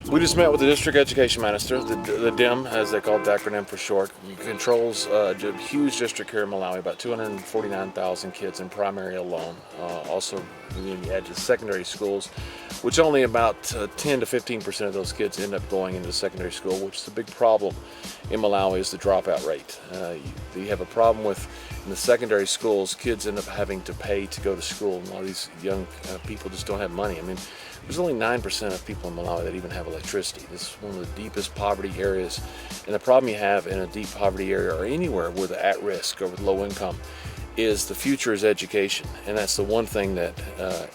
We just met with the district education minister, the DIM, as they call it, the acronym for short. He controls a huge district here in Malawi, about 249,000 kids in primary alone. Also, you add to secondary schools, which only about 10 to 15% of those kids end up going into secondary school, which is a big problem in Malawi, is the dropout rate. You have a problem with, in the secondary schools, kids end up having to pay to go to school, and a lot of these young people just don't have money. I mean, there's only 9% of people in Malawi that even have electricity. This is one of the deepest poverty areas. And the problem you have in a deep poverty area or anywhere with at risk or with low income is the future is education. And that's the one thing that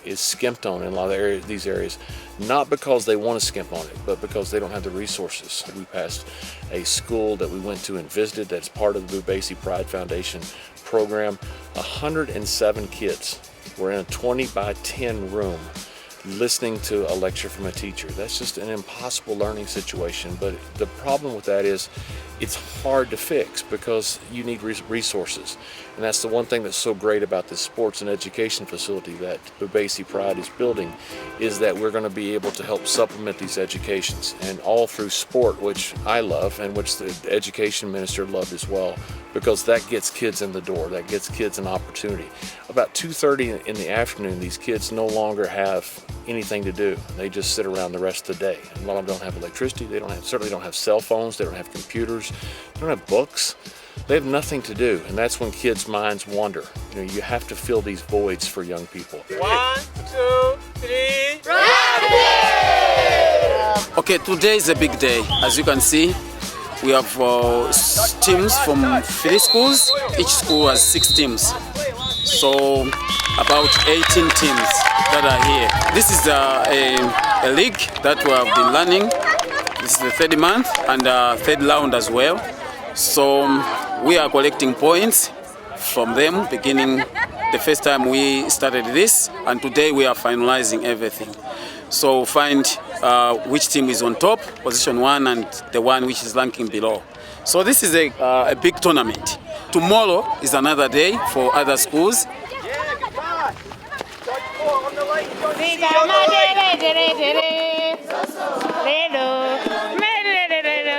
is skimped on in a lot of these areas, not because they want to skimp on it, but because they don't have the resources. We passed a school that we went to and visited that's part of the Bhubesi Pride Foundation program. 107 kids were in a 20 by 10 room listening to a lecture from a teacher. That's just an impossible learning situation, but the problem with that is it's hard to fix because you need resources. And that's the one thing that's so great about this sports and education facility that Bhubesi Pride is building, is that we're going to be able to help supplement these educations, and all through sport, which I love and which the education minister loved as well, because that gets kids in the door, that gets kids an opportunity. About 2:30 in the afternoon, these kids no longer have anything to do. They just sit around the rest of the day. A lot of them don't have electricity, they certainly don't have cell phones, they don't have computers, they don't have books. They have nothing to do, and that's when kids' minds wander. You know, you have to fill these voids for young people. 1, 2, 3, Okay, today is a big day. As you can see, we have teams from 3 schools. Each school has 6 teams. So about 18 teams that are here. This is a league that we have been running. This is the 3rd month and 3rd round as well. So we are collecting points from them beginning the first time we started this, and today we are finalizing everything. So find which team is on top, position 1, and the one which is ranking below. So this is a big tournament. Tomorrow is another day for other schools.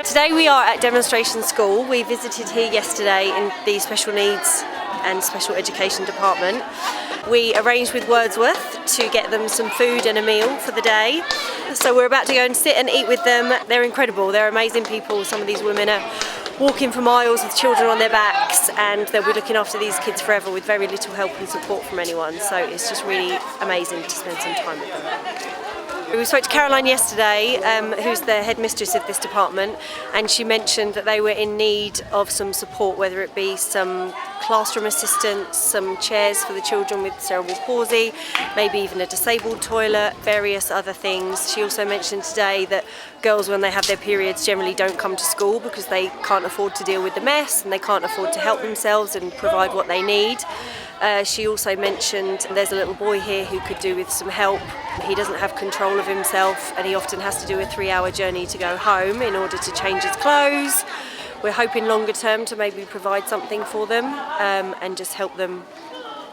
Today we are at Demonstration School. We visited here yesterday in the Special Needs and Special Education Department. We arranged with Wordsworth to get them some food and a meal for the day. So we're about to go and sit and eat with them. They're incredible, they're amazing people. Some of these women are walking for miles with children on their backs, and they'll be looking after these kids forever with very little help and support from anyone. So it's just really amazing to spend some time with them. We spoke to Caroline yesterday, who's the headmistress of this department, and she mentioned that they were in need of some support, whether it be some classroom assistance, some chairs for the children with cerebral palsy, maybe even a disabled toilet, various other things. She also mentioned today that girls, when they have their periods, generally don't come to school because they can't afford to deal with the mess and they can't afford to help themselves and provide what they need. She also mentioned there's a little boy here who could do with some help. He doesn't have control of himself and he often has to do a 3-hour journey to go home in order to change his clothes. We're hoping longer term to maybe provide something for them and just help them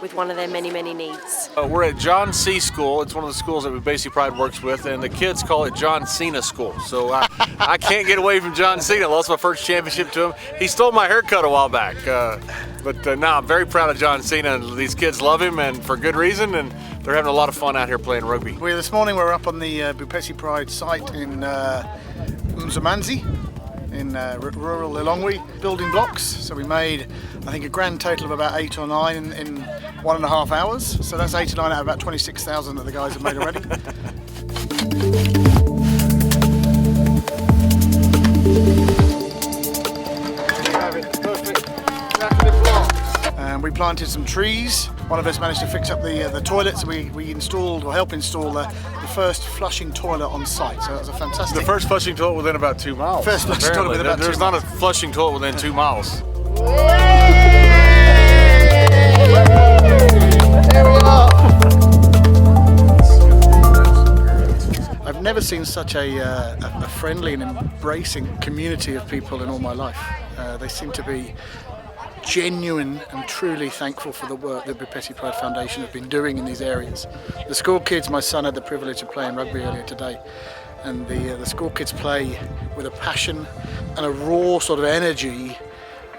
with one of their many, many needs. We're at John C. School. It's one of the schools that Bhubesi Pride works with, and the kids call it John Cena School. So I can't get away from John Cena. I lost my first championship to him. He stole my haircut a while back. But now I'm very proud of John Cena, and these kids love him, and for good reason, and they're having a lot of fun out here playing rugby. This morning we're up on the Bhubesi Pride site in Mzamanzi, in rural Lilongwe, building blocks. So we made, I think, a grand total of about 8 or 9 in 1.5 hours. So that's 8 or 9 out of about 26,000 that the guys have made already. And we planted some trees. One of us managed to fix up the toilets. We installed, or helped install, the first flushing toilet on site. So that was a fantastic. The first flushing toilet within about 2 miles. First flushing toilet within about 2 miles. There's not a flushing toilet within 2 miles. There we are. I've never seen such a friendly and embracing community of people in all my life. They seem to be genuine and truly thankful for the work that Bhubesi Pride Foundation have been doing in these areas. The school kids, my son had the privilege of playing rugby earlier today, and the school kids play with a passion and a raw sort of energy,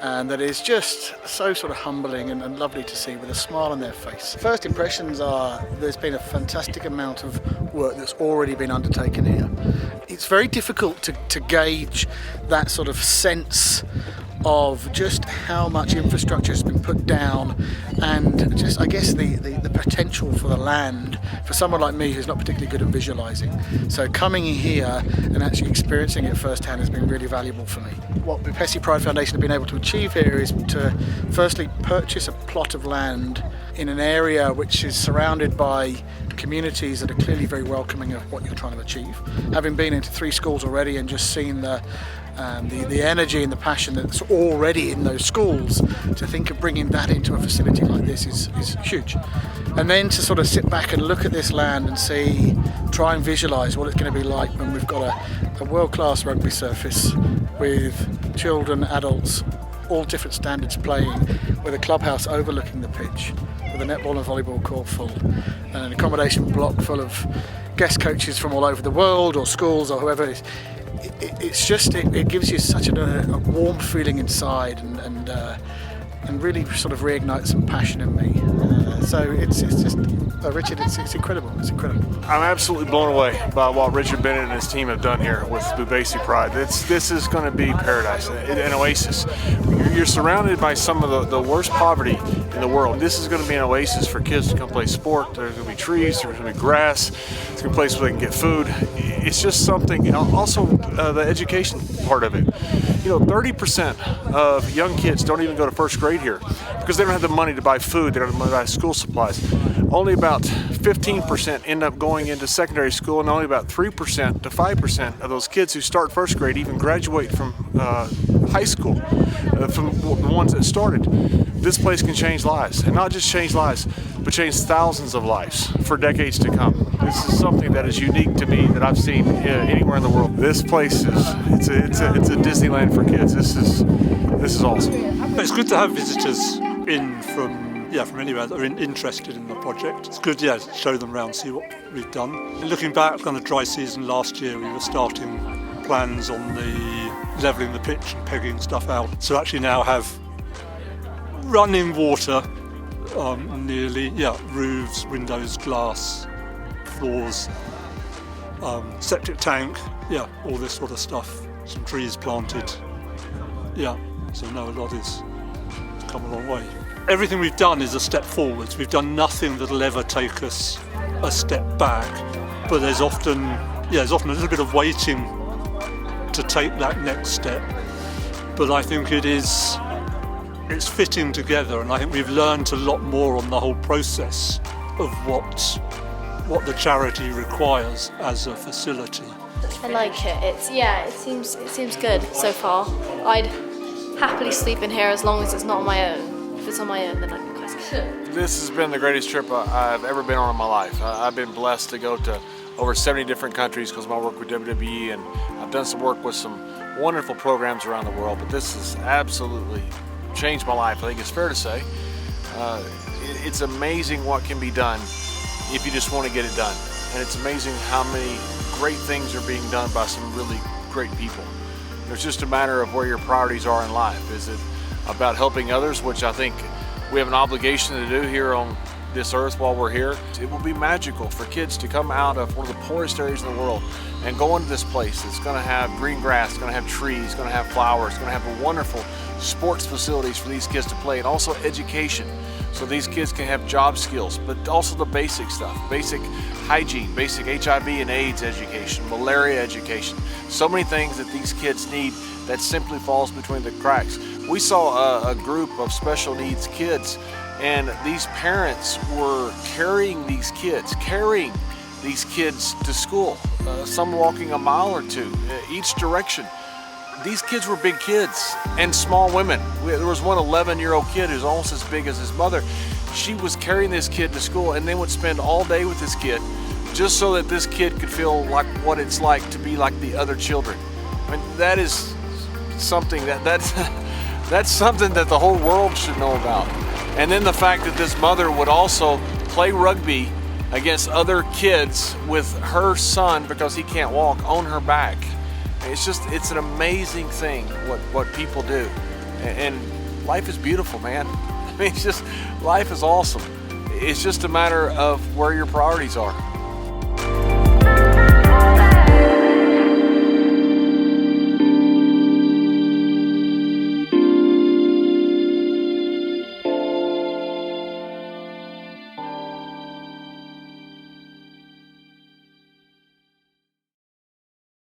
and that is just so sort of humbling and lovely to see, with a smile on their face. First impressions are there's been a fantastic amount of work that's already been undertaken here. It's very difficult to gauge that sort of sense of just how much infrastructure has been put down, and just, I guess, the potential for the land for someone like me who's not particularly good at visualising. So coming in here and actually experiencing it firsthand has been really valuable for me. What Bhubesi Pride Foundation have been able to achieve here is to firstly purchase a plot of land in an area which is surrounded by communities that are clearly very welcoming of what you're trying to achieve. Having been into 3 schools already and just seen the energy and the passion that's already in those schools, to think of bringing that into a facility like this is huge. And then to sort of sit back and look at this land and try and visualise what it's going to be like when we've got a world-class rugby surface with children, adults, all different standards playing, with a clubhouse overlooking the pitch, with a netball and volleyball court full, and an accommodation block full of guest coaches from all over the world, or schools, or whoever it is. It gives you such a warm feeling inside, and really sort of reignites some passion in me. So it's just, Richard, it's incredible. It's incredible. I'm absolutely blown away by what Richard Bennett and his team have done here with Bhubesi Pride. This is going to be paradise, an oasis. You're surrounded by some of the worst poverty in the world. This is going to be an oasis for kids to come play sport. There's going to be trees, there's going to be grass, it's going to be a place where they can get food. It's just something. Also, the education part of it. 30% of young kids don't even go to first grade here because they don't have the money to buy food, they don't have the money to buy school supplies. Only about 15% end up going into secondary school, and only about 3% to 5% of those kids who start first grade even graduate from high school, from the ones that started. This place can change lives, and not just change lives, but change thousands of lives for decades to come. This is something that is unique to me that I've seen anywhere in the world. This place it's a Disneyland for kids. This is awesome. It's good to have visitors in from anywhere that are interested in the project. It's good, to show them around, see what we've done. Looking back on the dry season last year, we were starting plans on the levelling the pitch and pegging stuff out. So actually now have running water, nearly, roofs, windows, glass, floors, septic tank, all this sort of stuff. Some trees planted, so no, a lot is come a long way. Everything we've done is a step forwards. We've done nothing that'll ever take us a step back, but there's often a little bit of waiting to take that next step. But I think it's fitting together, and I think we've learned a lot more on the whole process of what the charity requires as a facility. I like it. It seems good so far. I'd happily sleep in here as long as it's not on my own. If it's on my own, then I'd be quite scared. This has been the greatest trip I've ever been on in my life. I've been blessed to go to over 70 different countries because of my work with WWE, and I've done some work with some wonderful programs around the world, but this has absolutely changed my life. I think it's fair to say. It's amazing what can be done if you just want to get it done. And it's amazing how many great things are being done by some really great people. It's just a matter of where your priorities are in life. Is it about helping others, which I think we have an obligation to do here on this earth while we're here? It will be magical for kids to come out of one of the poorest areas in the world and go into this place. It's going to have green grass, it's going to have trees, it's going to have flowers, it's going to have wonderful sports facilities for these kids to play, and also education. So these kids can have job skills, but also the basic stuff, basic hygiene, basic HIV and AIDS education, malaria education. So many things that these kids need that simply falls between the cracks. We saw a group of special needs kids, and these parents were carrying these kids to school, some walking a mile or two each direction. These kids were big kids and small women. There was one 11-year-old kid who's almost as big as his mother. She was carrying this kid to school, and they would spend all day with this kid just so that this kid could feel like what it's like to be like the other children. I mean, that is something that's something that the whole world should know about. And then the fact that this mother would also play rugby against other kids with her son, because he can't walk, on her back. It's an amazing thing what people do. And life is beautiful, man. I mean, life is awesome. It's just a matter of where your priorities are.